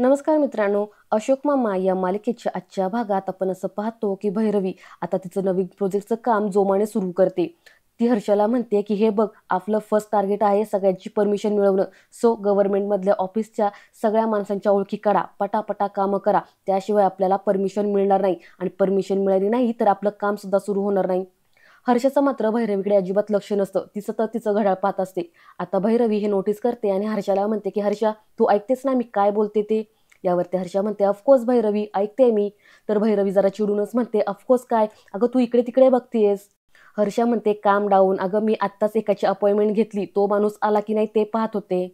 नमस्कार मित्रांनो, अशोक मामा या मालिकेच्या आजच्या भागात आपण असं पाहतो की भैरवी आता तिचं नवीन प्रोजेक्टचं काम जोमाने सुरू करते. ती हर्षला म्हणते की हे बघ, आपलं फर्स्ट टार्गेट आहे सगळ्यांची परमिशन मिळवणं. सो गव्हर्नमेंटमधल्या ऑफिसच्या सगळ्या माणसांच्या ओळखी काढा, पटापटा कामं करा, त्याशिवाय आपल्याला परमिशन मिळणार नाही आणि परमिशन मिळाली नाही तर आपलं काम सुद्धा सुरू होणार नाही. हर्षचं मात्र भैरवीकडे अजिबात लक्ष नसतं. ती सतत तिचं घड्याळ पाहत असते. आता भैरवी हे नोटीस करते आणि हर्षला म्हणते की हर्षा, तू ऐकतेस ना मी काय बोलते ते? यावरती हर्षा म्हणते ऑफकोर्स भैरवी, ऐकते मी. तर भैरवी जरा चिडूनच म्हणते ऑफकोर्स काय, अगं तू इकडे तिकडे बघतेस. हर्षा म्हणते काम डाऊन, अगं मी आत्ताच एकाची अपॉइंटमेंट घेतली, तो माणूस आला की नाही ते पाहत होते.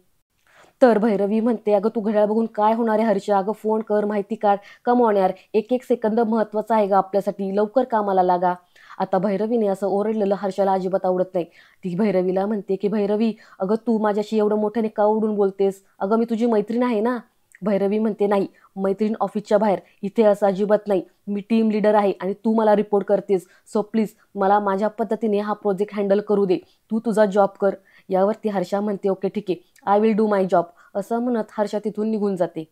तर भैरवी म्हणते अगं तू घड्याळ बघून काय होणार आहे हर्षा, अगं फोन कर, माहिती काढ, कम ऑन यार, एक एक सेकंद महत्वाचा आहे ग आपल्यासाठी, लवकर कामाला लागा. आता भैरवीने असं ओरडलेलं हर्षाला अजिबात आवडत नाही. ती भैरवीला म्हणते की भैरवी, अगं तू माझ्याशी एवढं मोठ्याने का ओरडून बोलतेस, अगं मी तुझी मैत्रीण आहे ना. भैरवी म्हणते नाही, मैत्रीण ऑफिसच्या बाहेर, इथे असं अजिबात नाही. मी टीम लीडर आहे आणि तू मला रिपोर्ट करतेस, सो प्लीज मला माझ्या पद्धतीने हा प्रोजेक्ट हँडल करू दे, तू तुझा जॉब कर. यावरती हर्षा म्हणते ओके ठीक आहे, I will do my job, असं म्हणत हर्षा तिथून निघून जाते.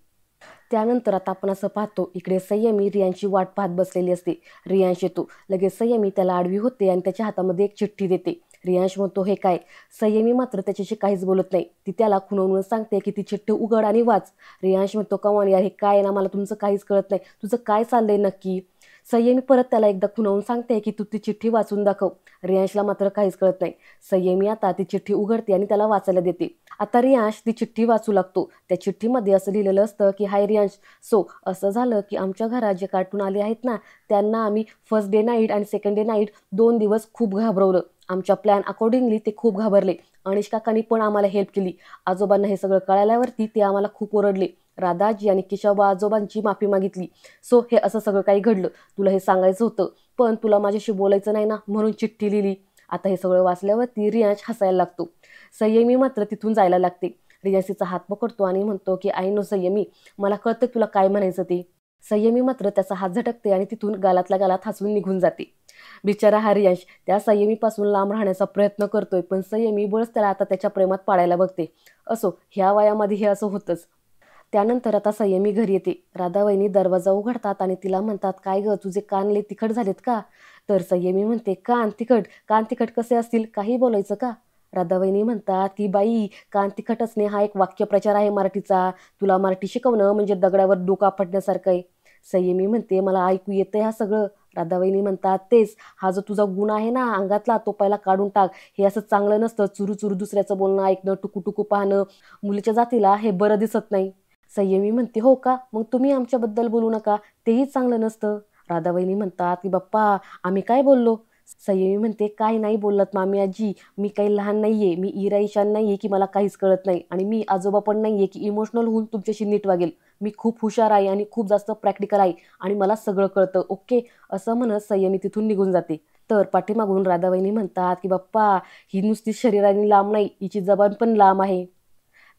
त्यानंतर आता आपण असं पाहतो इकडे संयमी रियांची वाट पाहत बसलेली असते. रियांश येतो, लगेच संयमी त्याला आडवी होते आणि त्याच्या हातामध्ये एक चिठ्ठी देते. रियांश म्हणतो हे काय? संयमी मात्र त्याच्याशी काहीच बोलत नाही. ती त्याला खुणवून सांगते की ती चिठ्ठी उघड आणि वाच. रियांश म्हणतो कमान यार, हे काय ना, मला तुमचं काहीच कळत नाही, तुझं काय चाललंय नक्की? संयमी परत त्याला एकदा खुणवून सांगते की तू ती चिठ्ठी वाचून दाखव. रियांशला मात्र काहीच कळत नाही. संयमी आता ती चिठ्ठी उघडते आणि त्याला वाचायला देते. आता रियांश ती चिठ्ठी वाचू लागतो. त्या चिठ्ठीमध्ये असं लिहिलेलं असतं की हाय रियांश, सो असं झालं की आमच्या घरात जे कार्टून आले आहेत ना, त्यांना आम्ही फर्स्ट डे नाईट आणि सेकंड डे नाईट 2 दिवस खूप घाबरवलं. आमच्या प्लॅन अकॉर्डिंगली ते खूप घाबरले. अनिश काकांनी पण आम्हाला हेल्प केली. आजोबांना हे सगळं कळाल्यावरती ते आम्हाला खूप ओरडले. राधाजी आणि केशवबा आजोबांची माफी मागितली. सो हे असं सगळं काही घडलं. तुला हे सांगायचं होतं, पण तुला माझ्याशी बोलायचं नाही ना, म्हणून चिठ्ठी लिहिली. आता हे सगळं वाचल्यावरती रियांश हसायला लागतो. संयमी मात्र तिथून जायला लागते. रियांश तिचा हात पकडतो आणि म्हणतो की आय नो संयमी, मला कळतं तुला काय म्हणायचं ते. संयमी मात्र त्याचा हात झटकते आणि तिथून गालातल्या गालात हसून निघून जाते. बिचारा हा रियांश त्या संयमीपासून लांब राहण्याचा प्रयत्न करतोय, पण संयमी बळच त्याला आता त्याच्या प्रेमात पाडायला बघते. असो, ह्या वयामध्ये हे असं होतंच. त्यानंतर आता संयमी घरी येते. राधावहिनी दरवाजा उघडतात आणि तिला म्हणतात काय ग, तुझे कान लय तिखट झालेत का? तर संयमी म्हणते कान तिखट, कान तिखट कसे असतील, काही बोलायचं का? राधावहिनी म्हणतात की बाई, कान तिखट असणे हा एक वाक्यप्रचार आहे मराठीचा, तुला मराठी शिकवणं म्हणजे दगडावर डोका पडण्यासारखं आहे. संयमी म्हणते मला ऐकू येतंय हा सगळं. राधावहिनी म्हणतात तेच, हा जो तुझा गुण आहे ना अंगातला, तो पहिला काढून टाक. हे असं चांगलं नसतं, चुरू चुरू दुसऱ्याचं बोलणं ऐकणं, टुकू टुकू पाहणं, मुलीच्या जातीला हे बरं दिसत नाही. संयमी म्हणते हो का, मग तुम्ही आमच्याबद्दल बोलू नका, तेही चांगलं नसतं. राधावहिनी म्हणतात की बाप्पा, आम्ही काय बोललो? संयमी म्हणते काय नाही बोलत मामी आजी, मी काही लहान नाहीये, मी इरा ईशान नाहीये की मला काहीच कळत नाही, आणि मी आजोबा पण नाहीये की इमोशनल होऊन तुमच्याशी नीट वागेल. मी खूप हुशार आहे आणि खूप जास्त प्रॅक्टिकल आहे आणि मला सगळं कळतं, ओके, असं म्हणत संयमी तिथून निघून जाते. तर पाठीमागून राधावहिनी म्हणतात की बाप्पा, ही नुसती शरीराने लांब नाही, हिची जबान पण लांब आहे.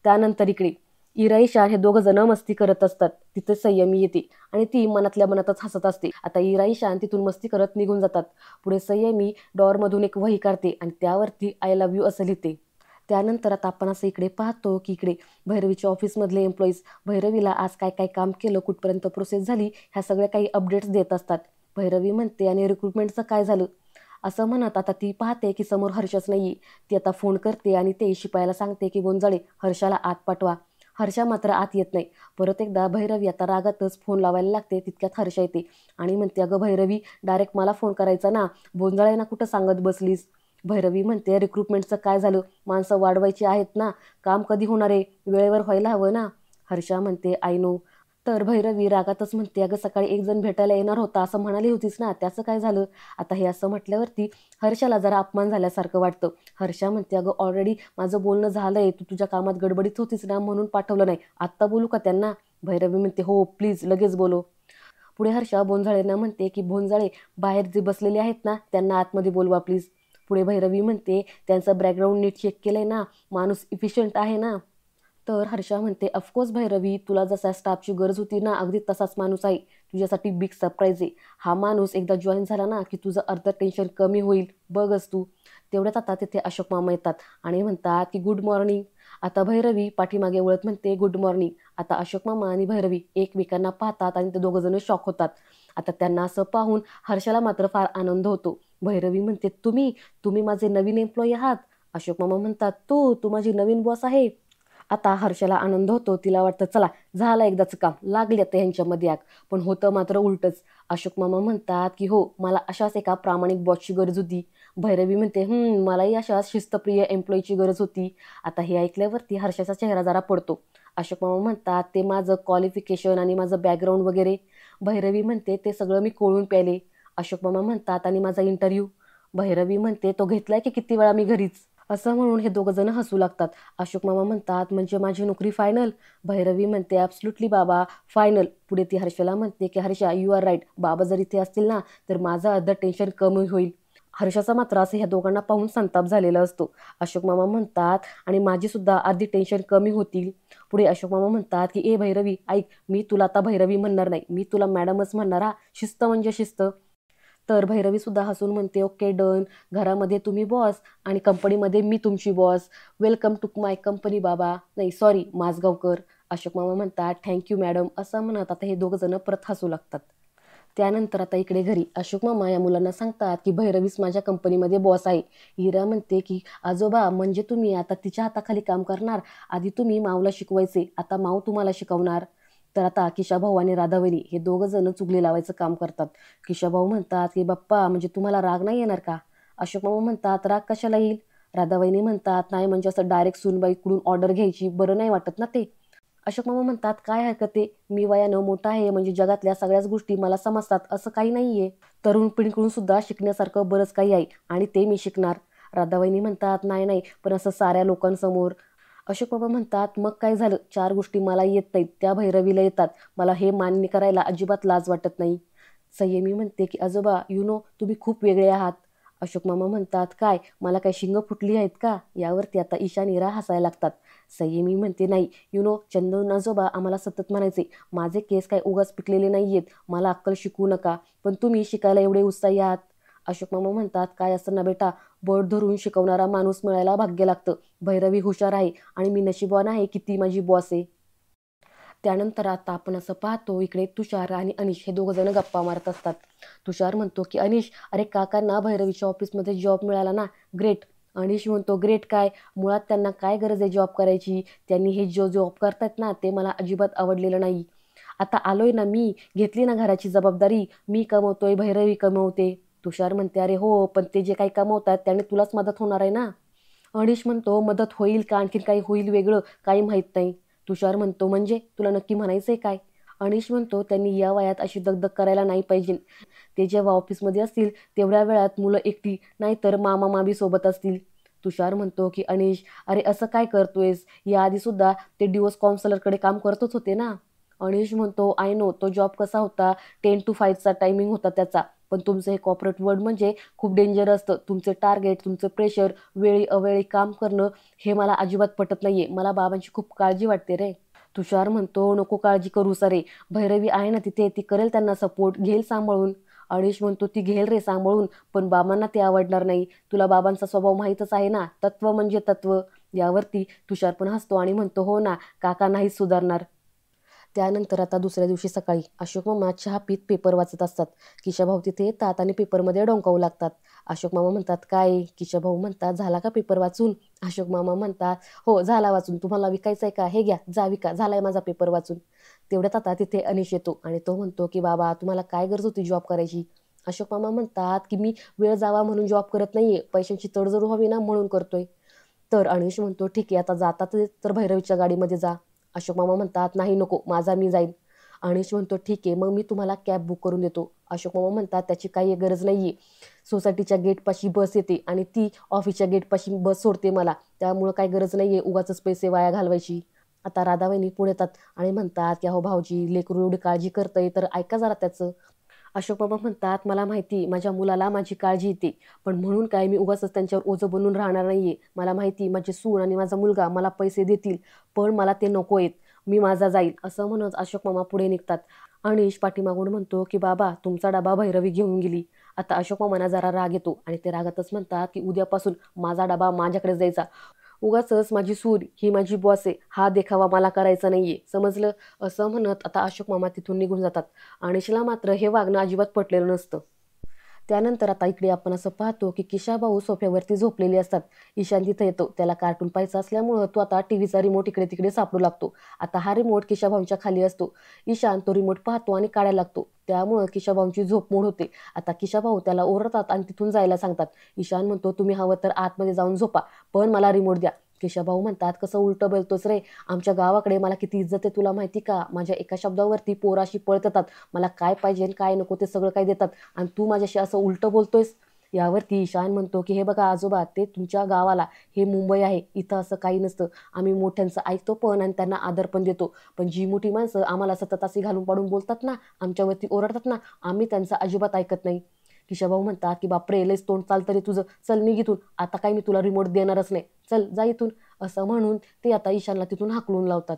त्यानंतर इकडे इरा ईशान हे दोघं जण मस्ती करत असतात. तिथे संयमी येते आणि ती मनातल्या मनातच हसत असते. आता इरा ईशान तिथून मस्ती करत निघून जातात. पुढे संयमी डॉरमधून एक वही काढते आणि त्यावरती आय लव्ह यू असं लिहिते. त्यानंतर आता आपण असं इकडे पाहतो की इकडे भैरवीच्या ऑफिसमधले एम्प्लॉईज भैरवीला आज काय काय काम केलं, कुठपर्यंत प्रोसेस झाली, ह्या सगळ्या काही अपडेट्स देत असतात. भैरवी म्हणते आणि रिक्रुटमेंटचं काय झालं, असं म्हणत आता ती पाहते की समोर हर्षच नाही. ती आता फोन करते आणि ते शिपायाला सांगते की गोंजाळे, हर्षाला आत पाठवा. हर्षा मात्र आत येत नाही. परत एकदा भैरवी आता रागातच फोन लावायला लागते. तितक्यात हर्षा येते आणि म्हणते अगं भैरवी, डायरेक्ट मला फोन करायचा ना, गोंजाळ्यांना कुठं सांगत बसलीस? भैरवी म्हणते रिक्रुटमेंटचं काय झालं, माणसं वाढवायची आहेत ना, काम कधी होणार आहे, वेळेवर व्हायला हवं ना. हर्षा म्हणते आय नो. तर भैरवी रागातच म्हणते अगं सकाळी एक जण भेटायला येणार होता असं म्हणाली होतीस ना, त्याचं काय झालं? आता हे असं म्हटल्यावरती हर्षाला जरा अपमान झाल्यासारखं वाटतं. हर्षा म्हणते अगं ऑलरेडी माझं बोलणं झालंय, तू तुझ्या कामात गडबडीत होतीस ना म्हणून पाठवलं नाही, आत्ता बोलू का त्यांना? भैरवी म्हणते हो प्लीज लगेच बोलो. पुढे हर्षा बोंजाळेंना म्हणते की भोंजाळे, बाहेर जे बसलेले आहेत ना त्यांना आतमध्ये बोलवा प्लीज. पुढे भैरवी म्हणते त्यांचं बॅकग्राऊंड नीट चेक केलंय ना, माणूस इफिशियंट आहे ना. तर हर्षा म्हणते ऑफकोर्स भैरवी, तुला जसा स्टाफची गरज होती ना, अगदी तसाच माणूस आहे. तुझ्यासाठी बिग सरप्राईज आहे. हा माणूस एकदा जॉईन झाला ना की तुझं अर्ध टेन्शन कमी होईल, बघच तू. तेवढ्यात आता तिथे अशोक मामा येतात आणि म्हणतात की गुड मॉर्निंग. आता भैरवी पाठीमागे वळत म्हणते गुड मॉर्निंग. आता अशोक मामा आणि भैरवी एकमेकांना पाहतात आणि ते दोघं जण शॉक होतात. आता त्यांना असं पाहून हर्षाला मात्र फार आनंद होतो. भैरवी म्हणते, तुम्ही तुम्ही माझे नवीन एम्प्लॉई आहात. अशोक मामा म्हणतात, तू माझी नवीन बॉस आहे. आता हर्षाला आनंद होतो. तिला वाटतं चला झालं एकदाचं काम, लागली आता ह्यांच्यामध्ये आग. पण होतं मात्र उलटच. अशोक मामा म्हणतात की हो, मला अशाच एका प्रामाणिक बॉसची गरज होती. भैरवी म्हणते मलाही अशाच शिस्तप्रिय एम्प्लॉईची गरज होती. आता हे ऐकल्यावरती हर्षाचा चेहरा जरा पडतो. अशोक मामा म्हणतात ते माझं क्वालिफिकेशन आणि माझं बॅकग्राऊंड वगैरे. भैरवी म्हणते ते सगळं मी कोळून प्याले. अशोक मामा म्हणतात आणि माझा इंटरव्ह्यू. भैरवी म्हणते तो घेतलाय की किती वेळा मी घरीच. असं म्हणून हे दोघं जण हसू लागतात. अशोक मामा म्हणतात म्हणजे माझी नोकरी फायनल. भैरवी म्हणते ॲब्सल्युटली बाबा, फायनल. पुढे ती हर्षला म्हणते की हर्षा, यू आर राईट, बाबा जर इथे असतील ना तर माझं अर्ध टेन्शन कमी होईल. हर्षाचा मात्र असं ह्या दोघांना पाहून संताप झालेला असतो. अशोक मामा म्हणतात आणि माझी सुद्धा अर्धी टेन्शन कमी होतील. पुढे अशोक मामा म्हणतात की ए भैरवी ऐक, मी तुला आता भैरवी म्हणणार नाही, मी तुला मॅडमच म्हणणार हा. शिस्त म्हणजे शिस्त. तर भैरवी सुद्धा हसून म्हणते ओके डन. घरामध्ये तुम्ही बॉस आणि कंपनीमध्ये मी तुमची boss. Welcome to my company बाबा, नाही सॉरी माझगावकर. अशोक मामा म्हणतात थँक्यू मॅडम. असं म्हणत आता हे दोघं जण परत हसू लागतात. त्यानंतर आता इकडे घरी अशोक मामा या मुलांना सांगतात की भैरवीच माझ्या कंपनीमध्ये बॉस आहे. हिरा म्हणते की आजोबा म्हणजे तुम्ही आता तिच्या हाताखाली काम करणार. आधी तुम्ही माऊला शिकवायचे, आता माऊ तुम्हाला शिकवणार. तर आता किशाभाऊ आणि राधावहिनी हे दोघं जण चुगली लावायचं काम करतात. किशाभाऊ म्हणतात की बाप्पा म्हणजे तुम्हाला राग नाही येणार का. अशोक मामा म्हणतात राग कशाला येईल. राधावहिनी म्हणतात नाही म्हणजे असं डायरेक्ट सूनबाईकडून ऑर्डर घ्यायची बरं नाही वाटत ना ते. अशोक मामा म्हणतात काय हरकत आहे, मी वयानं मोठा आहे म्हणजे जगातल्या सगळ्याच गोष्टी मला समजतात असं काही नाहीये. तरुण पिढीकडून सुद्धा शिकण्यासारखं बरंच काही आहे आणि ते मी शिकणार. राधावहिनी म्हणतात नाही नाही पण असं साऱ्या लोकांसमोर. अशोक बाबा म्हणतात मग काय झालं, 4 गोष्टी मला येत नाहीत त्या भैरवीला येतात, मला हे मान्य करायला अजिबात लाज वाटत नाही. संयमी म्हणते की आजोबा तुम्ही खूप वेगळे आहात. अशोक मामा म्हणतात काय मला काय शिंग फुटली आहेत का. यावरती आता ईशा नीरा हसायला लागतात. संयमी म्हणते नाही चंदन आजोबा आम्हाला सतत म्हणायचे माझे केस काय उगाच पिकलेले नाही आहेत, मला अक्कल शिकवू नका, पण तुम्ही शिकायला एवढे उत्साही आहात. अशोक मामा म्हणतात काय असतं ना बेटा, बोट धरून शिकवणारा माणूस मिळायला भाग्य लागतं. भैरवी हुशार आहे आणि मी नशीबवान आहे की ती माझी बॉस आहे. त्यानंतर आता आपण असं पाहतो इकडे तुषार आणि अनिश हे दोघं जण गप्पा मारत असतात. तुषार म्हणतो की अनिश अरे काकांना भैरवीच्या ऑफिसमध्ये जॉब मिळाला ना, ग्रेट. अनिश म्हणतो ग्रेट काय, मुळात त्यांना काय गरज आहे जॉब करायची, त्यांनी हे जो जॉब करतायत ना ते मला अजिबात आवडलेलं नाही. आता आलोय ना मी, घेतली ना घराची जबाबदारी, मी कमवतोय भैरवी कमवते. तुषार म्हणते अरे हो पण ते जे काही कमवतात त्याने तुलाच मदत होणार आहे ना. अनिश म्हणतो मदत होईल का आणखीन काही होईल वेगळं काही माहीत नाही. तुषार म्हणतो म्हणजे तुला नक्की म्हणायचंय काय. अनिश म्हणतो त्यांनी या वयात अशी दगदग करायला नाही पाहिजे. ते जेव्हा ऑफिसमध्ये असतील तेवढ्या वेळात मुलं एकटी नाहीतर मामा मामी सोबत असतील. तुषार म्हणतो की अनिश अरे असं काय करतोयस, याआधी सुद्धा ते डिवोर्स काउन्सिलरकडे काम करतच होते ना. अनिश म्हणतो आय नो तो जॉब कसा होता, 10 to 5चा टायमिंग होता त्याचा. पण तुमचं हे कॉर्पोरेट वर्ल्ड म्हणजे खूप डेंजर असतं. तुमचे टार्गेट, तुमचं प्रेशर, वेळी अवेळी काम करणं हे मला अजिबात पटत नाहीये. मला बाबांची खूप काळजी वाटते रे. तुषार म्हणतो नको काळजी करू सरे, भैरवी आहे ना तिथे, ती करेल त्यांना सपोर्ट, घेईल सांभाळून. अनिश म्हणतो ती घेईल रे सांभाळून, पण बाबांना ते आवडणार नाही. तुला बाबांचा स्वभाव माहीतच आहे ना, तत्व म्हणजे तत्व. यावरती तुषार पण हसतो आणि म्हणतो हो ना, काका नाहीच सुधारणार. त्यानंतर आता दुसऱ्या दिवशी सकाळी अशोक मामा चहा पीत पेपर वाचत असतात. किशाभाऊ तिथे येतात आणि पेपरमध्ये डोंकावू लागतात. अशोक मामा म्हणतात काय. किशाभाऊ म्हणतात झाला का पेपर वाचून. अशोक मामा म्हणतात हो झाला वाचून, तुम्हाला विकायचं आहे का, हे घ्या जा विका, झालाय माझा पेपर वाचून. तेवढ्यात आता तिथे अनिश येतो आणि तो म्हणतो की बाबा तुम्हाला काय गरज होती जॉब करायची. अशोक मामा म्हणतात की मी वेळ जावा म्हणून जॉब करत नाहीये, पैशांची तडजोड व्हावी ना म्हणून करतोय. तर अनिश म्हणतो ठीक आहे आता जातात तर भैरवीच्या गाडीमध्ये जा. अशोक मामा म्हणतात नाही नको, माझा मी जाईन. अनिश म्हणतो ठीक आहे मग मी तुम्हाला कॅब बुक करून देतो. अशोक मामा म्हणतात त्याची काही गरज नाहीये, सोसायटीच्या गेटपाशी बस येते आणि ती ऑफिसच्या गेटपाशी बस सोडते मला, त्यामुळं काही गरज नाहीये उगाचच पैसे वाया घालवायची. आता राधावहिनी पुढे येतात आणि म्हणतात की अहो भाऊजी लेकरू एवढी काळजी करतंय तर ऐका जरा त्याचं. अशोक बाबा म्हणतात मला माहिती माझ्या मुलाला माझी काळजी येते, पण म्हणून काय मी उगाचच त्यांच्यावर ओझं बनून राहणार नाहीये. मला माहिती माझी सून आणि माझा मुलगा मला पैसे देतील, पण मला ते नको आहेत, मी माझा जाईल. असं म्हणत अशोक मामा पुढे निघतात. अनिश पाठीमागून म्हणतो की बाबा तुमचा डबा भैरवी घेऊन गेली. आता अशोक मामांना जरा राग येतो आणि ते रागातच म्हणतात की उद्यापासून माझा डबा माझ्याकडे जायचा, उगाचच माझी सून ही माझी बॉस आहे, हा देखावा मला करायचा नाहीये, समजलं? असं म्हणत आता अशोक मामा तिथून निघून जातात. अनिशला मात्र हे वागणं अजिबात पटलेलं नसतं. त्यानंतर आता इकडे आपण असं पाहतो की किशाभाऊ सोफ्यावरती झोपलेले असतात. ईशान तिथे येतो. त्याला कार्टून पाहायचं असल्यामुळं तो आता टीव्हीचा रिमोट इकडे तिकडे सापडू लागतो. आता हा रिमोट किशाभाऊंच्या खाली असतो. ईशान तो रिमोट पाहतो आणि काढायला लागतो. त्यामुळं किशाभाऊंची झोप मोड होते. आता किशाभाऊ त्याला ओरडतात आणि तिथून जायला सांगतात. ईशान म्हणतो, तुम्ही हवं तर आतमध्ये जाऊन झोपा, पण मला रिमोट द्या. केशवभाऊ म्हणतात, कसं उलटं बोलतोस रे? आमच्या गावाकडे मला किती इज्जत आहे तुला माहिती का? माझ्या एका शब्दावरती पोराशी पळत येतात. मला काय पाहिजे आणि काय नको ते सगळं काय देतात, आणि तू माझ्याशी असं उलटं बोलतोयस. यावरती ईशान म्हणतो की हे बघा आजोबा, ते तुमच्या गावाला, हे मुंबई आहे, इथं असं काही नसतं. आम्ही मोठ्यांचं ऐकतो पण आणि त्यांना आदर पण देतो. पण जी मोठी माणसं आम्हाला सतत अशी घालून पाडून बोलतात ना, आमच्यावरती ओरडतात ना, आम्ही त्यांचं अजिबात ऐकत नाही. किशाभाऊ म्हणतात की बापरे, लयच तोंड चालतं रे तुझं, चल निघ इथून, आता काय मी तुला रिमोट देणारच नाही, चल जा इथून. असं म्हणून ते आता ईशानला तिथून हाकलून लावतात.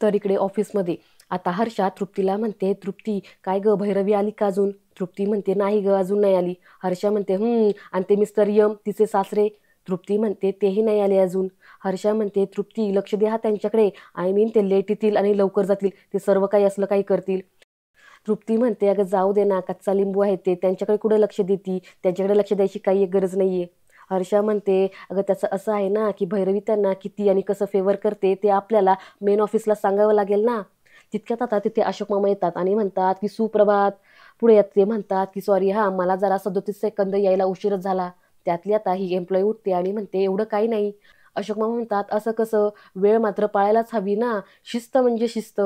तर इकडे ऑफिसमध्ये आता हर्षा तृप्तीला म्हणते, तृप्ती काय ग, भैरवी आली का अजून? तृप्ती म्हणते, नाही ग अजून नाही आली. हर्षा म्हणते, आणि ते मिस्टर यम तिचे सासरे? तृप्ती म्हणते, तेही नाही आले अजून. हर्षा म्हणते, तृप्ती लक्ष द्या त्यांच्याकडे, आय मीन ते लेट येतील आणि लवकर जातील, ते सर्व काही असलं काही करतील. तृप्ती म्हणते, अगं जाऊ दे ना, कच्चा लिंबू आहे ते, त्यांच्याकडे कुठे लक्ष देती, त्यांच्याकडे लक्ष द्यायची काही गरज नाहीये. हर्षा म्हणते, अगं त्याचं असं आहे ना की भैरवी त्यांना किती आणि कसं फेवर करते ते आपल्याला मेन ऑफिसला सांगावं लागेल ना. तितक्यात आता तिथे अशोक मामा येतात आणि म्हणतात की सुप्रभात. पुढे येत ते म्हणतात की सॉरी हा, मला जरा 37 सेकंद यायला उशीरच झाला. त्यातली आता ही एम्प्लॉई उठते आणि म्हणते, एवढं काही नाही. अशोक मामा म्हणतात, असं कसं, वेळ मात्र पाळायलाच हवी ना, शिस्त म्हणजे शिस्त.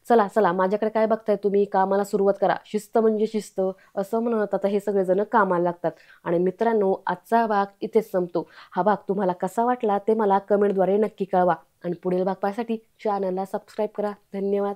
चला चला, माझ्याकडे काय बघताय तुम्ही, कामाला सुरुवात करा, शिस्त म्हणजे शिस्त. असं म्हणत आता हे सगळेजण कामाला लागतात. आणि मित्रांनो, आजचा भाग इथेच संपतो. हा भाग तुम्हाला कसा वाटला ते मला कमेंटद्वारे नक्की कळवा. आणि पुढील भाग पाहण्यासाठी चॅनलला सबस्क्राईब करा. धन्यवाद.